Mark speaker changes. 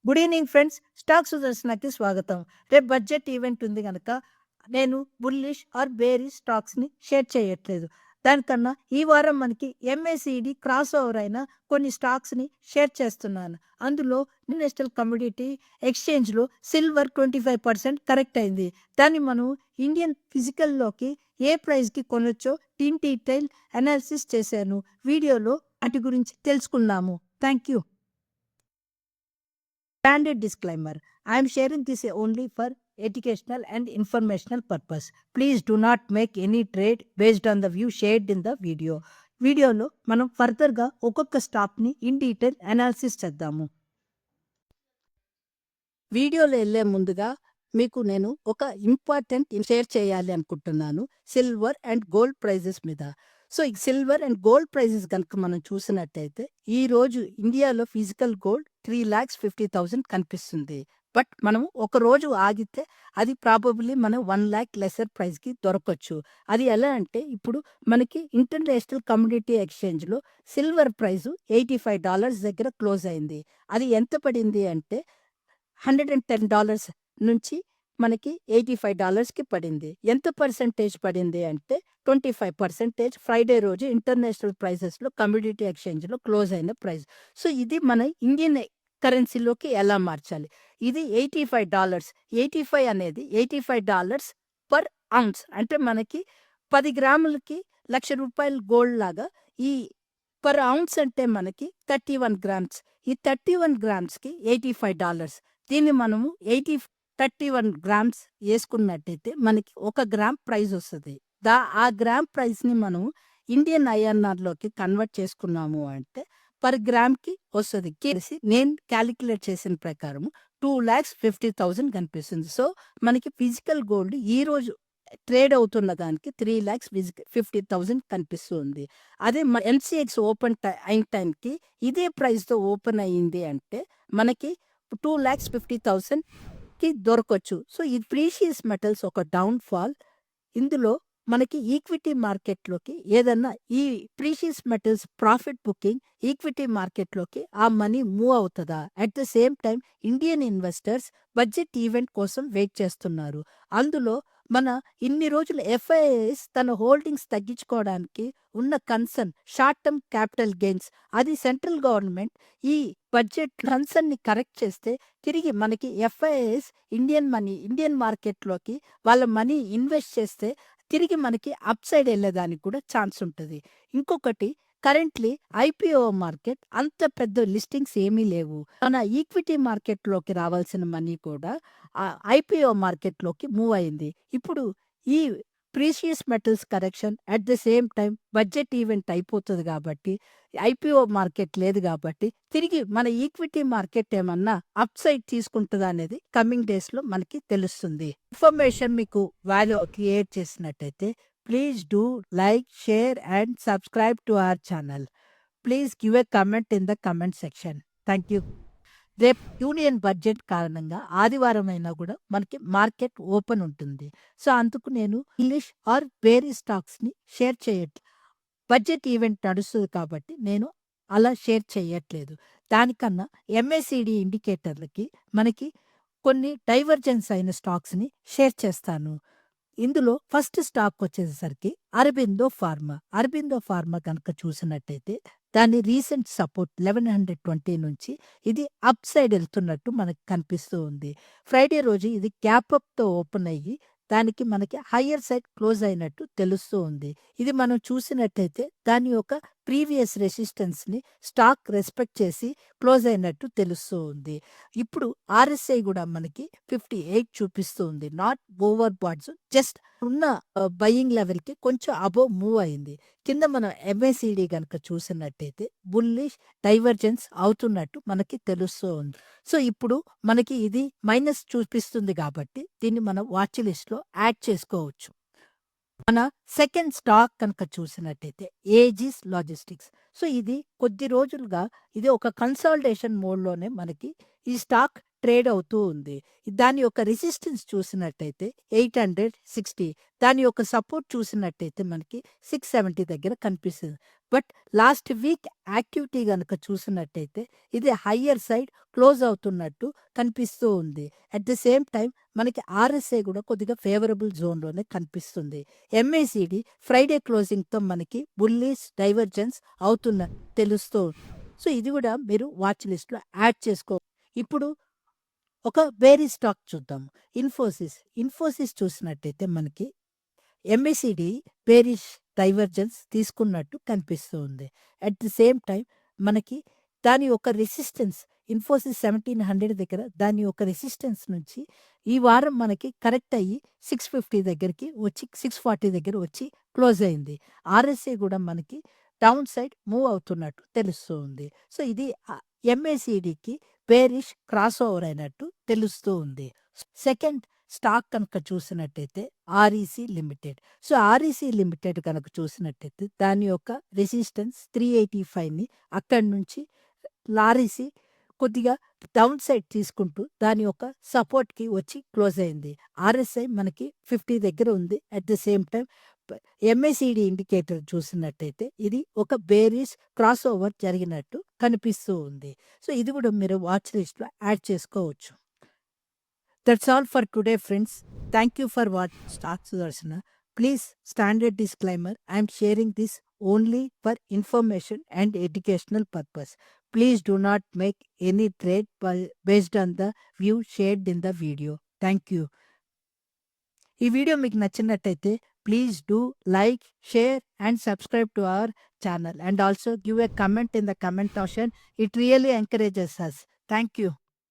Speaker 1: Good evening friends. Stock సుదర్శనకి స్వాగతం. రేపు budget event ఉంది గనక నేను బుల్లిష్ ఆర్ బేరిష్ స్టాక్స్‌ని షేర్ చేయట్లేదు. దానికన్నా ఈ వారం మనకి ఎంఏసీడీ క్రాస్ ఓవర్ అయిన కొన్ని స్టాక్స్‌ని షేర్ చేస్తున్నాను. అందులో ఇంటర్నేషనల్ కమోడిటీ ఎక్స్‌చేంజ్‌లో సిల్వర్ 25% కరెక్ట్ అయింది. దాన్ని మనం ఇండియన్ ఫిజికల్‌లోకి ఏ ప్రైస్‌కి కొనొచ్చో ఇన్ డీటెయిల్ అనాలిసిస్ చేశాను. వీడియోలో వాటి గురించి తెలుసుకుందాము. Thank you. Standard disclaimer: I am sharing this only for educational and informational purpose. Please do not make any trade based on the view shared in the video. వీడియోలో మనం ఫర్దర్‌గా ఒక్కొక్క స్టాక్‌ని in detail analysis చేద్దాము. వీడియోలో ఎళ్ళే ముందుగా మీకు నేను ఒక ఇంపార్టెంట్ షేర్ చేయాలి అనుకుంటున్నాను. సిల్వర్ అండ్ గోల్డ్ ప్రైజెస్ మీద. సో, ఈ సిల్వర్ అండ్ గోల్డ్ ప్రైజెస్ గనుక మనం చూసినట్టయితే, ఈరోజు ఇండియాలో ఫిజికల్ గోల్డ్ 3,50,000 కనిపిస్తుంది. బట్ మనం ఒక రోజు ఆగితే అది ప్రాబబుల్లీ మనం 1,00,000 లెస్సర్ ప్రైస్‌కి దొరకొచ్చు. అది ఎలా అంటే, ఇప్పుడు మనకి ఇంటర్నేషనల్ కమోడిటీ ఎక్స్‌చేంజ్‌లో సిల్వర్ ప్రైసు $85 దగ్గర క్లోజ్ అయింది. అది ఎంత పడింది అంటే $110 నుంచి మనకి $85కి పడింది. ఎంత పర్సెంటేజ్ పడింది అంటే 25% ఫ్రైడే రోజు ఇంటర్నేషనల్ ప్రైసెస్‌లో కమోడిటీ ఎక్స్‌చేంజ్‌లో క్లోజ్ అయిన ప్రైస్. సో, ఇది మన ఇండియన్ కరెన్సీలోకి ఎలా మార్చాలి? ఇది $85 85 అనేది $85 పర్ ఔన్స్. అంటే మనకి 10 గ్రాములకి ₹1,00,000 గోల్డ్ లాగా ఈ పర్ ఔన్స్ అంటే మనకి 31 గ్రామ్స్. ఈ 31 గ్రామ్స్‌కి $85. దీన్ని మనము 31 గ్రామ్స్ యేసుకున్నట్టయితే మనకి 1 గ్రామ్ ప్రైజొస్తది. ఆ గ్రామ్ ప్రైస్‌ని మనం ఇండియన్ ఐఎన్ఆర్‌లోకి కన్వర్ట్ చేసుకున్నాము అంటే పర్ గ్రామ్‌కి వస్తది. నేను కాలిక్యులేట్ చేసిన ప్రకారం 2,50,000 కనిపిస్తుంది. సో, మనకి ఫిజికల్ గోల్డ్ ఈరోజు ట్రేడ్ అవుతున్న దానికి 3,50,000 కనిపిస్తుంది. అదే ఎన్‌సీఎక్స్ ఓపెన్ అయిన టైంకి ఇదే ప్రైస్‌తో ఓపెన్ అయింది అంటే మనకి 2,50,000కి దొరకొచ్చు. సో, ఈ ప్రీషియస్ మెటల్స్ ఒక డౌన్ ఫాల్. ఇందులో మనకి ఈక్విటీ మార్కెట్‌లోకి ఏదన్నా ఈ precious metals profit booking equity మార్కెట్‌లోకి ఆ మనీ మూవ్ అవుతదా? At the same time Indian investors budget event కోసం వెయిట్ చేస్తున్నారు. అందులో మన ఇన్ని రోజులు ఎఫ్ఐఐస్ తన హోల్డింగ్స్ తగ్గించుకోవడానికి ఉన్న concern short term capital gains అది సెంట్రల్ గవర్నమెంట్ ఈ బడ్జెట్ కన్సర్న్‌ని కరెక్ట్ చేస్తే తిరిగి మనకి ఎఫ్ఐఐస్ ఇండియన్ మార్కెట్‌లోకి వాళ్ళ మనీ ఇన్వెస్ట్ చేస్తే తిరిగి మనకి అప్‌సైడ్ ఎళ్ళేదానికి కూడా ఛాన్స్ ఉంటది. ఇంకొకటి కరెంట్‌లీ ఐపీఓ మార్కెట్ అంత పెద్ద లిస్టింగ్స్ ఏమీ లేవు. మన ఈక్విటీ మార్కెట్‌లోకి రావాల్సిన మనీ కూడా ఐపీఓ మార్కెట్‌లోకి మూవ్ అయింది. ఇప్పుడు ఈ precious metals correction at the same time budget event అయిపోతది గాబట్టి, ఐపీఓ మార్కెట్ లేదు గాబట్టి, తిరిగి మన ఈక్విటీ మార్కెట్ ఏమన్నా అప్‌సైడ్ తీసుకుంటదా అనేది కమింగ్ డేస్‌లో మనకి తెలుస్తుంది. ఇన్ఫర్మేషన్ మీకు వాల్యూ క్రియేట్ చేసినట్టయితే please do like, share and subscribe to our channel. Please give a comment in the comment section. Thank you. రేపు యూనియన్ బడ్జెట్ కారణంగా ఆదివారం అయినా కూడా మనకి మార్కెట్ ఓపెన్ ఉంటుంది. సో, అందుకు నేను బుల్లిష్ ఆర్ బేరిష్ స్టాక్స్‌ని షేర్ బడ్జెట్ ఈవెంట్ నడుస్తది కాబట్టి నేను అలా షేర్ చేయట్లేదు. దానికన్నా ఎంఏసీడీ ఇండికేటర్‌లకి మనకి కొన్ని డైవర్జెన్స్ అయిన స్టాక్స్‌ని షేర్ చేస్తాను. ఇందులో ఫస్ట్ స్టాక్ వచ్చేసరికి అరబిందో ఫార్మా. అరబిందో ఫార్మా గనక చూసినట్టయితే దాని రీసెంట్ సపోర్ట్ 1120 నుంచి ఇది అప్ సైడ్ ఎళ్తున్నట్టు మనకు కనిపిస్తూ ఉంది. ఫ్రైడే రోజు ఇది గ్యాప్ అప్‌తో ఓపెన్ అయ్యి దానికి మనకి హయ్యర్ సైడ్ క్లోజ్ అయినట్టు తెలుస్తూ ఉంది. ఇది మనం చూసినట్టయితే దాని యొక్క ప్రీవియస్ రెసిస్టెన్స్‌ని స్టాక్ రెస్పెక్ట్ చేసి క్లోజ్ అయినట్టు తెలుస్తూ ఉంది. ఇప్పుడు ఆర్ఎస్ఐ గూడా మనకి 58 చూపిస్తూ ఉంది. నాట్ ఓవర్ బాట్స్ జస్ట్ ఉన్న బయింగ్ లెవెల్‌కి కొంచెం అబోవ్ మూవ్ అయింది. కింద మనం ఎంఏసీడీ గనక చూసినట్టయితే బుల్లిష్ డైవర్జెన్స్ అవుతున్నట్టు మనకి తెలుస్తూ ఉంది. సో, ఇప్పుడు మనకి ఇది మైనస్ చూపిస్తుంది గాబట్టి దీన్ని మనం వాచ్ లిస్ట్‌లో యాడ్ చేసుకోవచ్చు. మన సెకండ్ స్టాక్ కనుక చూసినట్టయితే ఏజిస్ లాజిస్టిక్స్. సో, ఇది కొద్ది రోజులుగా ఇది ఒక కన్సాలిడేషన్ మోడ్‌లోనే మనకి ఈ స్టాక్ ట్రేడ్ అవుతూ ఉంది. దాని యొక్క రెసిస్టెన్స్ చూసినట్టయితే 860, దాని యొక్క సపోర్ట్ చూసినట్టయితే మనకి 670 దగ్గర కనిపిస్తుంది. బట్ లాస్ట్ వీక్ యాక్టివిటీ గనక చూసినట్టయితే ఇది హయ్యర్ సైడ్ క్లోజ్ అవుతున్నట్టు కనిపిస్తూ ఉంది. అట్ ద సేమ్ టైమ్ మనకి ఆర్ఎస్ఐ కూడా కొద్దిగా ఫేవరబుల్ జోన్‌లోనే కనిపిస్తుంది. ఎంఏసిడి ఫ్రైడే క్లోజింగ్‌తో మనకి బుల్లిష్ డైవర్జెన్స్ అవుతున్న తెలుస్తూ. సో, ఇది కూడా మీరు వాచ్ లిస్ట్‌లో యాడ్ చేసుకో. ఇప్పుడు ఒక వేరే స్టాక్ చూద్దాం. ఇన్ఫోసిస్ చూసినట్టయితే మనకి ఎంఏసిడి బేరిష్ డైవర్జెన్స్ తీసుకున్నట్టు కనిపిస్తూ ఉంది. అట్ ది సేమ్ టైమ్ మనకి దాని యొక్క రెసిస్టెన్స్ ఇన్ఫోసిస్ 1700 దగ్గర దాని యొక్క రెసిస్టెన్స్ నుంచి ఈ వారం మనకి కరెక్ట్ అయ్యి 650 దగ్గరికి వచ్చి 640 దగ్గర వచ్చి క్లోజ్ అయింది. ఆర్ఎస్ఐ కూడా మనకి డౌన్ సైడ్ మూవ్ అవుతున్నట్టు తెలుస్తూ ఉంది. సో, ఇది ఎంఏసిడికి బేరిష్ క్రాస్ ఓవర్ అయినట్టు తెలుస్తూ ఉంది. సెకండ్ స్టాక్ కనుక చూసినట్టయితే REC limited. So, REC limited కనుక చూసినట్టయితే దాని యొక్క రెసిస్టెన్స్ 385ని అక్కడి నుంచి ఆర్ఈసీ కొద్దిగా డౌన్ సైడ్ తీసుకుంటూ దాని యొక్క సపోర్ట్‌కి వచ్చి క్లోజ్ అయింది. ఆర్ఎస్ఐ మనకి 50 దగ్గర ఉంది. At the same time MACD indicator చూసినట్టయితే ఇది ఒక బేరిష్ క్రాస్ ఓవర్ జరిగినట్టు కనిపిస్తూ ఉంది. సో, ఇది కూడా మీరు వాచ్ లిస్ట్‌లో యాడ్ చేసుకోవచ్చు. That's all for today, friends. Thank you for watching Stock Sudarshana. Please, standard disclaimer, I am sharing this only for information and educational purpose. Please do not make any trade based on the view shared in the video. Thank you. ఈ video మీకు నచ్చినట్టయితే please do like, share and subscribe to our channel and also give a comment in the comment option. It really encourages us. Thank you.